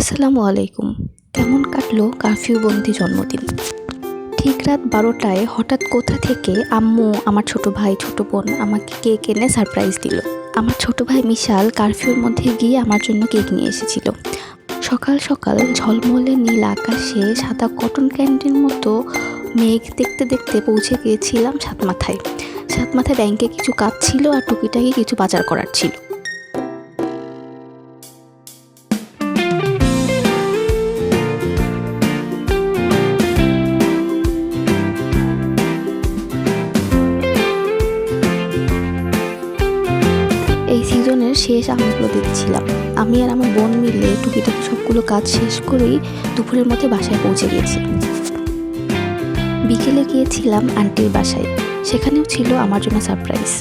আসসালামু আলাইকুম। কেমন কাটলো কারফিউবন্দি জন্মদিন? ঠিক রাত 12টায় হঠাৎ কোথা থেকে আম্মু, আমার ছোট ভাই, ছোট বোন আমাকে কেক এনে সারপ্রাইজ দিল। আমার ছোট ভাই মিশাল কারফিউর মধ্যে গিয়ে আমার জন্য কেক নিয়ে এসেছিল। সকাল সকাল ঝলমলে নীল আকাশে সাদা কটন ক্যান্ডির মতো মেঘ দেখতে দেখতে পৌঁছে গিয়েছিলাম সাতমাথায়। সাতমাথায় ব্যাংকে কিছু কাজ ছিল আর টুকিটাকি কিছু বাজার করার ছিল। এই সিজনের শেষ আমগুলো দিচ্ছিলাম। আমি আর আমার বোন মিলে টুকিটাকি সবগুলো কাজ শেষ করেই দুপুরের মধ্যে বাসায় পৌঁছে গেছি। বিকেলে গিয়েছিলাম আন্টির বাসায়, সেখানেও ছিল আমার জন্য সারপ্রাইজ।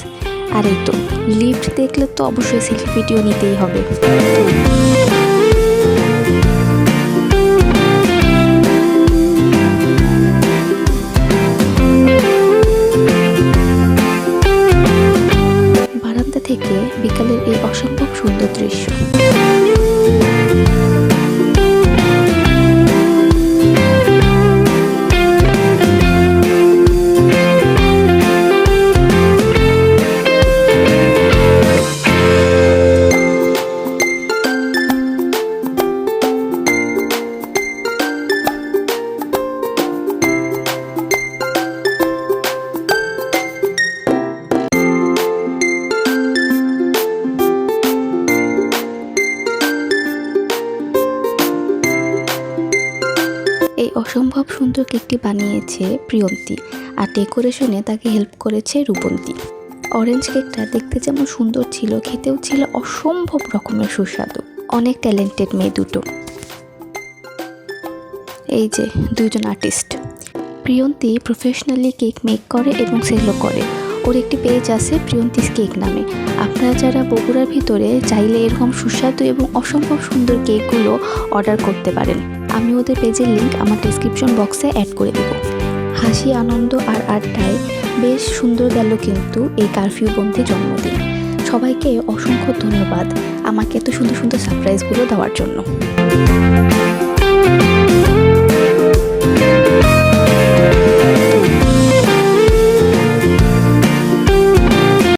আর এই তো লিফট দেখলে তো অবশ্যই সেলফি ভিডিও নিতেই হবে। বারান্দা থেকে বিকালের এই অসম্ভব সুন্দর দৃশ্য। এই অসম্ভব সুন্দর কেকটি বানিয়েছে প্রিয়ন্তী, আর ডেকোরেশনে তাকে হেল্প করেছে রূপন্তী। অরেঞ্জ কেকটা দেখতে যেমন সুন্দর ছিল, খেতেও ছিল অসম্ভব রকমের সুস্বাদু। অনেক ট্যালেন্টেড মেয়ে দুটো। এই যে দুইজন artist. Priyanti professionally cake make করে এবং সেলও করে। ওর একটি পেজ আছে প্রিয়ন্তীস কেক নামে। আপনারা যারা বগুড়ার ভিতরে চাইলে এরকম সুস্বাদু এবং অসম্ভব সুন্দর কেকগুলো অর্ডার করতে পারেন। আমি ওদের পেজের লিঙ্ক আমার ডেসক্রিপশন বক্সে অ্যাড করে দেব। হাসি, আনন্দ আর আড্ডায় বেশ সুন্দর গেল কিন্তু এই কারফিউবন্দি জন্মদিন। সবাইকে অসংখ্য ধন্যবাদ আমাকে এত সুন্দর সুন্দর সারপ্রাইজগুলো দেওয়ার জন্য।